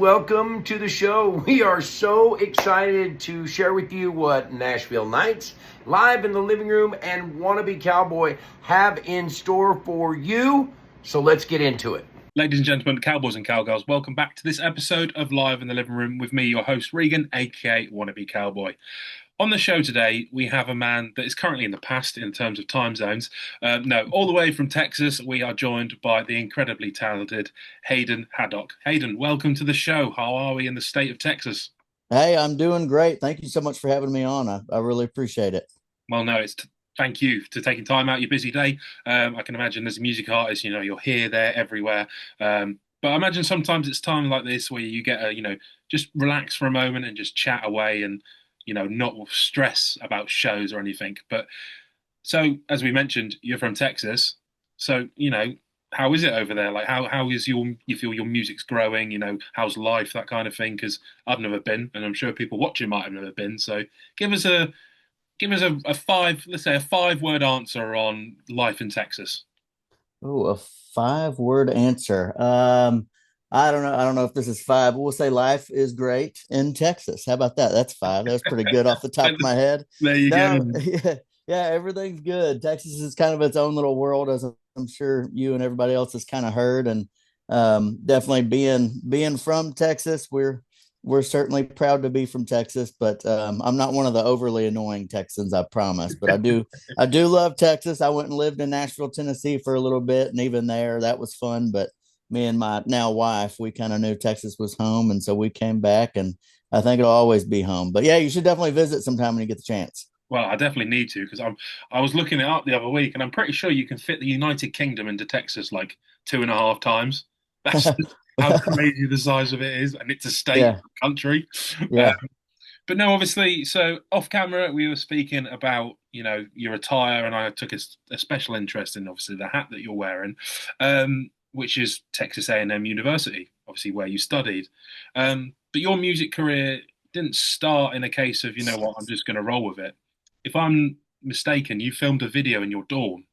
welcome to the show. We are so excited to share with you what Nashville Nights, Live in the Living Room, and Wannabe Cowboy have in store for you. So let's get into it. Ladies and gentlemen, cowboys and cowgirls, welcome back to this episode of Live in the Living Room with me, your host, Regan, aka Wannabe Cowboy. On the show today, we have a man that is currently in the past in terms of time zones. All the way from Texas, we are joined by the incredibly talented Hayden Haddock. Hayden, welcome to the show. How are we in the state of Texas? Hey, I'm doing great. Thank you so much for having me on. I really appreciate it. Well, no, thank you for taking time out of your busy day. I can imagine as a music artist, you're here, there, everywhere. But I imagine sometimes it's time like this where you get just relax for a moment and just chat away and not stress about shows or anything. But so, as we mentioned, you're from Texas. So, how is it over there? Like, how is you feel your music's growing? How's life, that kind of thing? Because I've never been, and I'm sure people watching might have never been. So give us a let's say a 5-word answer on life in Texas. Oh, a 5-word answer. I don't know. I don't know if this is 5. We'll say life is great in Texas. How about that? That's 5. That's pretty good off the top of my head. There you go. Yeah, everything's good. Texas is kind of its own little world, as I'm sure you and everybody else has kind of heard. And definitely being from Texas, we're certainly proud to be from Texas, but I'm not one of the overly annoying Texans, I promise. But I do love Texas. I went and lived in Nashville, Tennessee for a little bit, and even there, that was fun. But me and my now wife, we kind of knew Texas was home, and so we came back, and I think it'll always be home. But yeah, you should definitely visit sometime when you get the chance. Well, I definitely need to because I was looking it up the other week, and I'm pretty sure you can fit the United Kingdom into Texas like 2.5 times. That's how crazy the size of it is, and it's a state, Yeah. country. Yeah. But no, obviously, so off camera, we were speaking about, your attire, and I took a special interest in obviously the hat that you're wearing, which is Texas A&M University, obviously where you studied. But your music career didn't start in a case of, you know what, I'm just going to roll with it. If I'm mistaken, you filmed a video in your dorm.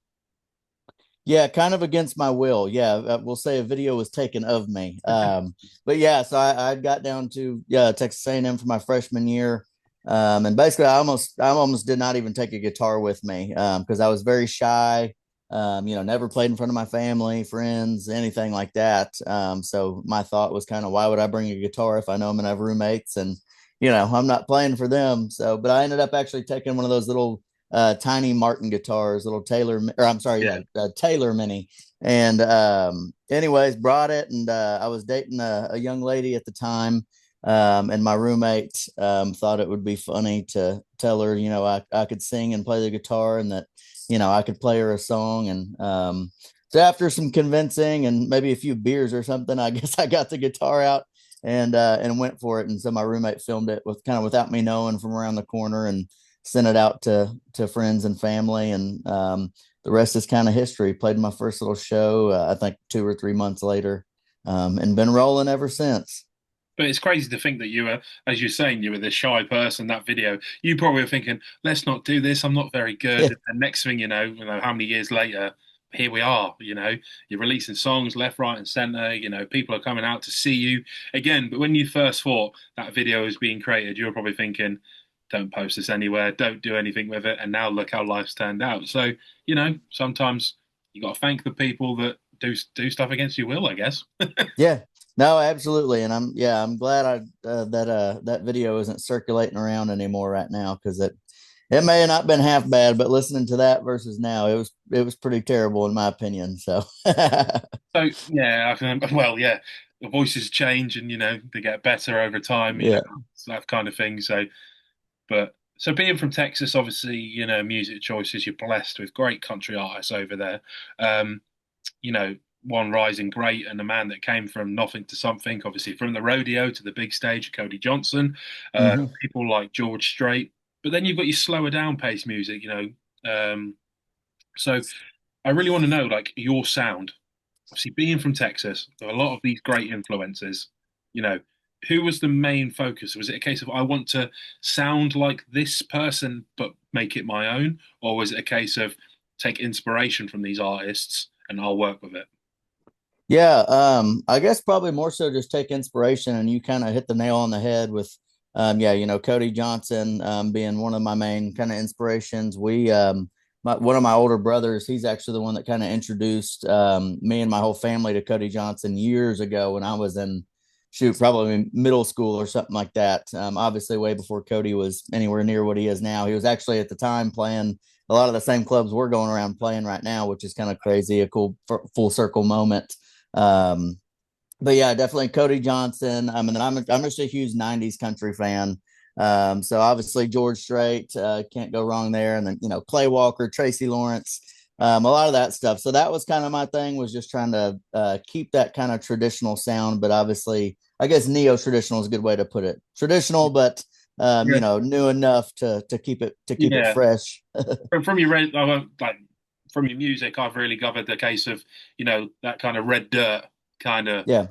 Yeah, kind of against my will. Yeah, we'll say a video was taken of me. But yeah, so I got down to Texas A&M for my freshman year, and basically I almost did not even take a guitar with me because I was very shy. Never played in front of my family, friends, anything like that. So my thought was kind of, why would I bring a guitar if I know I'm gonna have roommates and I'm not playing for them. So, but I ended up actually taking one of those little tiny Martin guitars, little Taylor, or I'm sorry, Taylor Mini. And anyways, brought it, and I was dating a young lady at the time, and my roommate thought it would be funny to tell her, I could sing and play the guitar, and that I could play her a song. And so after some convincing and maybe a few beers or something, I guess I got the guitar out and went for it. And so my roommate filmed it without me knowing from around the corner and sent it out to friends and family. And the rest is kind of history. Played my first little show, I think 2 or 3 months later, and been rolling ever since. But it's crazy to think that you were, as you're saying, you were this shy person. That video, you probably were thinking, "Let's not do this. I'm not very good." Yeah. And next thing how many years later, here we are. You're releasing songs left, right, and center. People are coming out to see you again. But when you first thought that video was being created, you were probably thinking, "Don't post this anywhere. Don't do anything with it." And now look how life's turned out. So sometimes you got to thank the people that do stuff against your will, I guess. Yeah, no, absolutely. And I'm glad that video isn't circulating around anymore right now, because it may have not been half bad, but listening to that versus now, it was pretty terrible in my opinion. So So yeah, well, yeah, the voices change and they get better over time, yeah. that kind of thing. So being from Texas, obviously, music choices, you're blessed with great country artists over there. You know, one rising great and a man that came from nothing to something, obviously from the rodeo to the big stage, Cody Johnson, Hmm. people like George Strait. But then you've got your slower down pace music, so I really want to know like your sound. Obviously, being from Texas, there are a lot of these great influences. You know, who was the main focus? Was it a case of I want to sound like this person but make it my own, or was it a case of take inspiration from these artists and I'll work with it? Yeah, I guess probably more so just take inspiration, and you kind of hit the nail on the head with, yeah, Cody Johnson, being one of my main kind of inspirations. One of my older brothers, he's actually the one that kind of introduced me and my whole family to Cody Johnson years ago when I was in, shoot, probably middle school or something like that. Obviously, way before Cody was anywhere near what he is now. He was actually at the time playing a lot of the same clubs we're going around playing right now, which is kind of crazy, a cool full circle moment. Um, but yeah, definitely Cody Johnson. And then I'm just a huge '90s country fan. So obviously George Strait, can't go wrong there. And then Clay Walker, Tracy Lawrence, a lot of that stuff. So that was kind of my thing, was just trying to keep that kind of traditional sound. But obviously, I guess neo traditional is a good way to put it. Traditional, but Yeah. new enough to keep it Yeah. fresh. From your like from your music, I've really covered the case of that kind of red dirt kind of Yeah,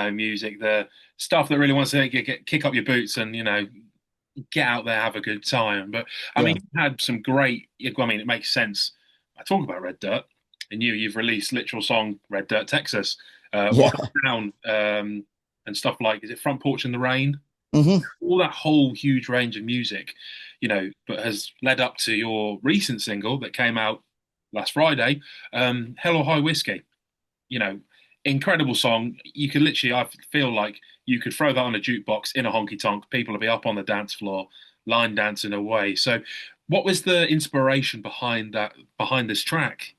music, the stuff that really wants to kick up your boots and get out there, have a good time. But I yeah, mean, you had some great. I mean, it makes sense. I talk about red dirt, and you've released literal song "Red Dirt Texas," yeah. "What a Town," and stuff like, is it "Front Porch in the Rain"? Hmm. All that whole huge range of music, but has led up to your recent single that came out last Friday, "Hell or High Whiskey." You know, Incredible song. You could literally, I feel like you could throw that on a jukebox in a honky tonk. People will be up on the dance floor, line dancing away. So, what was the inspiration behind that, behind this track?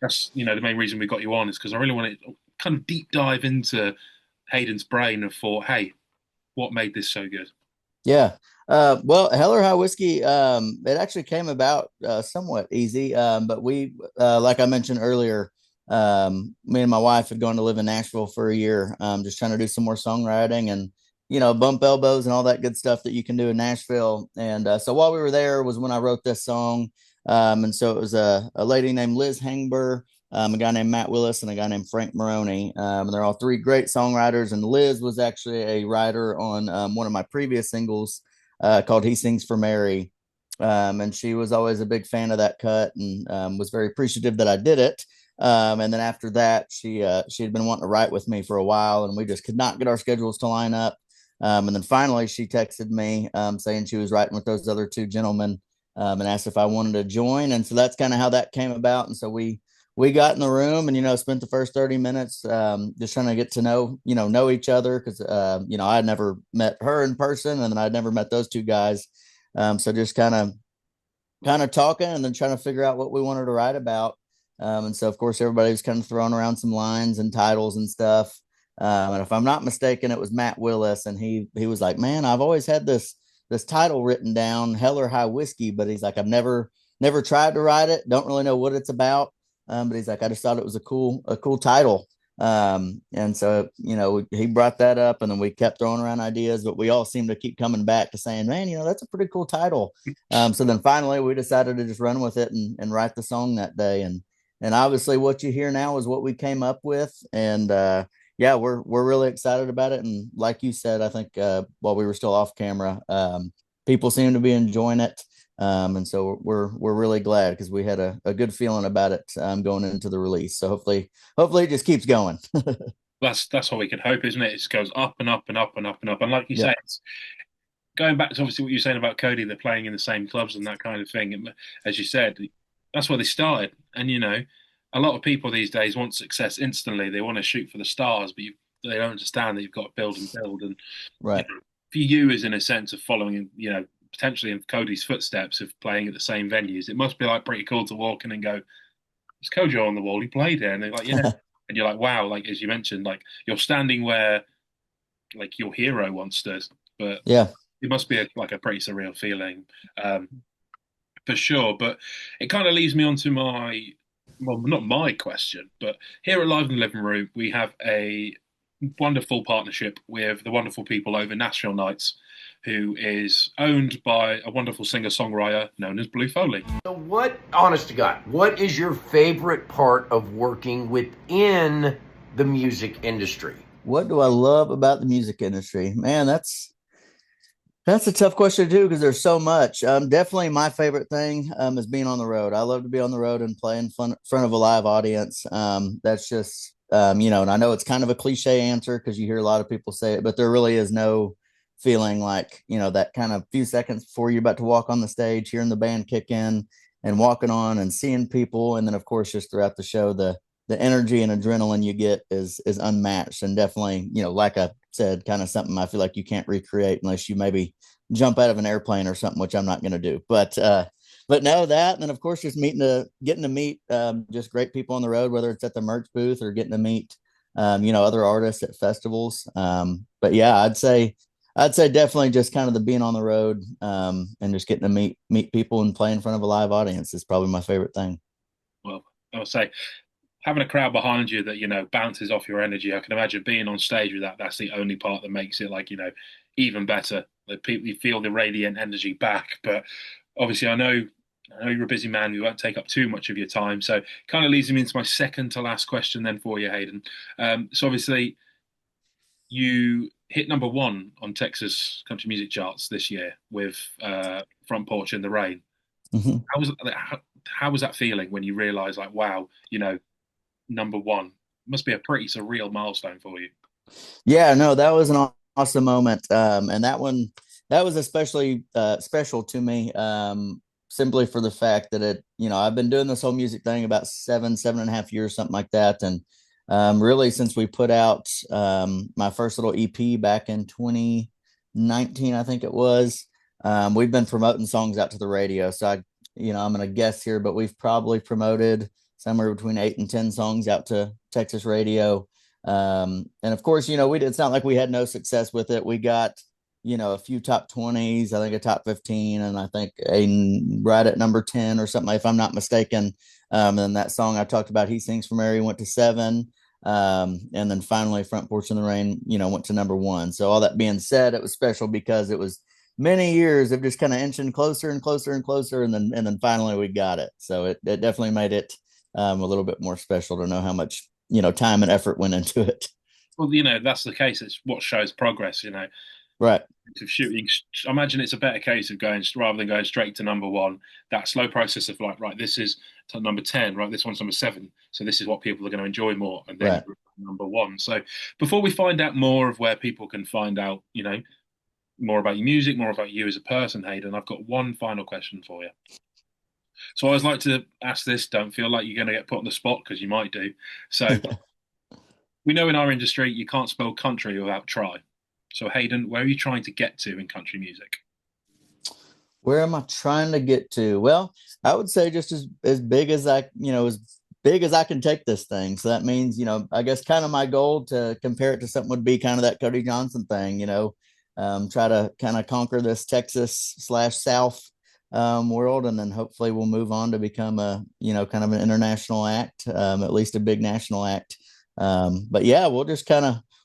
That's the main reason we got you on, is because I really want to kind of deep dive into Hayden's brain and thought, hey, what made this so good? Yeah. Well, Heller High Whiskey, it actually came about somewhat easy. But we, like I mentioned earlier, me and my wife had gone to live in Nashville for a year, just trying to do some more songwriting and, bump elbows and all that good stuff that you can do in Nashville. And so while we were there was when I wrote this song. And so it was a lady named Liz Hangber, a guy named Matt Willis, and a guy named Frank Maroney. And they're all three great songwriters. And Liz was actually a writer on one of my previous singles called He Sings for Mary. And she was always a big fan of that cut, and was very appreciative that I did it. And then after that, she had been wanting to write with me for a while, and we just could not get our schedules to line up. And then finally, she texted me saying she was writing with those other two gentlemen, and asked if I wanted to join. And so that's kind of how that came about. And so we got in the room and spent the first 30 minutes just trying to get to know each other, because I had never met her in person, and then I'd never met those two guys. So just kind of talking and then trying to figure out what we wanted to write about. And so of course everybody was kind of throwing around some lines and titles and stuff. And if I'm not mistaken, it was Matt Willis, and he was like, "Man, I've always had this title written down, Heller High Whiskey," but he's like, "I've never tried to write it. Don't really know what it's about." But he's like, "I just thought it was a cool title." And so he brought that up, and then we kept throwing around ideas, but we all seemed to keep coming back to saying, "Man, that's a pretty cool title." So then finally we decided to just run with it and write the song that day. And obviously what you hear now is what we came up with. And yeah, we're really excited about it. And like you said, I think while we were still off camera, people seem to be enjoying it. And so we're really glad, because we had a good feeling about it going into the release. So hopefully it just keeps going. That's all we can hope, isn't it? It just goes up and up and up and up and up. And like you Yeah. say, it's going back to obviously what you're saying about Cody, they're playing in the same clubs and that kind of thing. And as you said, that's where they started. And a lot of people these days want success instantly. They want to shoot for the stars, but they don't understand that you've got to build and build. And Right. for you, is in a sense of following, potentially in Cody's footsteps of playing at the same venues, it must be like pretty cool to walk in and go, "It's Kojo on the wall. He played here," and they're like, "Yeah." And you're like, wow, like as you mentioned, like you're standing where like your hero once stood. But Yeah. it must be like a pretty surreal feeling, um, for sure. But it kind of leads me on to well, not my question, but here at Live in the Living Room, we have a wonderful partnership with the wonderful people over Nashville Nights, who is owned by a wonderful singer-songwriter known as Blue Foley. So what, honest to God, what is your favorite part of working within the music industry? What do I love about the music industry? Man, that's a tough question too, because there's so much. Definitely my favorite thing is being on the road. I love to be on the road and play in front of a live audience. That's just you know, and I know it's kind of a cliche answer because you hear a lot of people say it, but there really is no feeling like, you know, that kind of few seconds before you're about to walk on the stage, hearing the band kick in and walking on and seeing people. And then of course, just throughout the show, the energy and adrenaline you get is unmatched, and definitely, you know, like I said, kind of something I feel like you can't recreate unless you maybe jump out of an airplane or something, which I'm not going to do. But no, that, and then of course just getting to meet just great people on the road, whether it's at the merch booth or getting to meet you know, other artists at festivals. But yeah, I'd say definitely just kind of the being on the road and just getting to meet people and play in front of a live audience is probably my favorite thing. Well, I would say having a crowd behind you that, you know, bounces off your energy. I can imagine being on stage with that. That's the only part that makes it, like, you know, even better. Like, people, you feel the radiant energy back. But obviously, I know you're a busy man. We won't take up too much of your time. So kind of leads me into my second to last question then for you, Hayden. So obviously, you hit number one on Texas country music charts this year with Front Porch in the Rain. Mm-hmm. How was that feeling when you realized, like, wow, you know, number one? Must be a pretty surreal milestone for you. Yeah, no, that was an awesome moment. And that was especially special to me, simply for the fact that you know, I've been doing this whole music thing about 7.5 years, something like that. And really since we put out my first little EP back in 2019, I think it was, we've been promoting songs out to the radio. So I'm going to guess here, but we've probably promoted somewhere between 8 and 10 songs out to Texas radio. And of course, you know, it's not like we had no success with it. We got, you know, a few top 20s, I think a top 15, and I think right at number 10 or something, if I'm not mistaken. And then that song I talked about, He Sings for Mary, went to 7. And then finally Front Porch in the Rain, you know, went to number 1. So all that being said, it was special because it was many years of just kind of inching closer and closer and closer. And then finally we got it. So it definitely made it a little bit more special to know how much, you know, time and effort went into it. Well, you know, that's the case. It's what shows progress, you know. Right. Of shooting, I imagine it's a better case of going, rather than going straight to number 1, that slow process of like, right, this is to number 10, right, this one's number 7, so this is what people are going to enjoy more, and then right. Number 1. So before we find out more of where people can find out, you know, more about your music, more about you as a person, Hayden, I've got one final question for you. So I always like to ask this, don't feel like you're going to get put on the spot, because you might do. So we know in our industry you can't spell country without try. So Hayden, where are you trying to get to in country music? Where am I trying to get to? Well, I would say just as big as I can take this thing. So that means, you know, I guess kind of my goal to compare it to something would be kind of that Cody Johnson thing, you know, try to kind of conquer this Texas/South world, and then hopefully we'll move on to become a, you know, kind of an international act, at least a big national act. But yeah,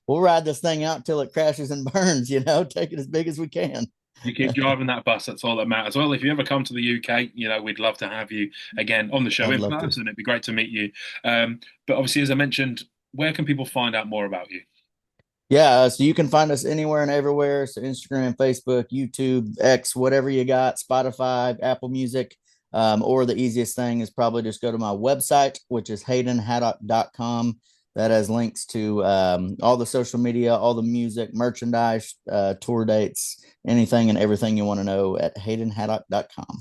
we'll ride this thing out till it crashes and burns, you know, take it as big as we can. You keep driving that bus, that's all that matters. Well, if you ever come to the UK, you know, we'd love to have you again on the show in person. It'd be great to meet you. But obviously, as I mentioned, where can people find out more about you? Yeah, so you can find us anywhere and everywhere. So Instagram, Facebook, YouTube, X, whatever you got, Spotify, Apple Music, or the easiest thing is probably just go to my website, which is haydenhaddock.com. That has links to all the social media, all the music, merchandise, tour dates, anything and everything you want to know at haydenhaddock.com.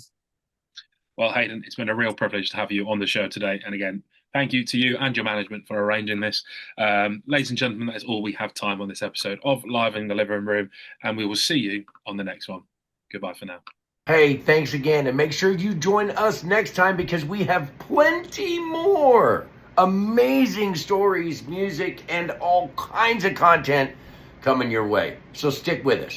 Well, Hayden, it's been a real privilege to have you on the show today. And again, thank you to you and your management for arranging this. Ladies and gentlemen, that is all we have time on this episode of Live in the Living Room, and we will see you on the next one. Goodbye for now. Hey, thanks again, and make sure you join us next time because we have plenty more amazing stories, music, and all kinds of content coming your way. So stick with us.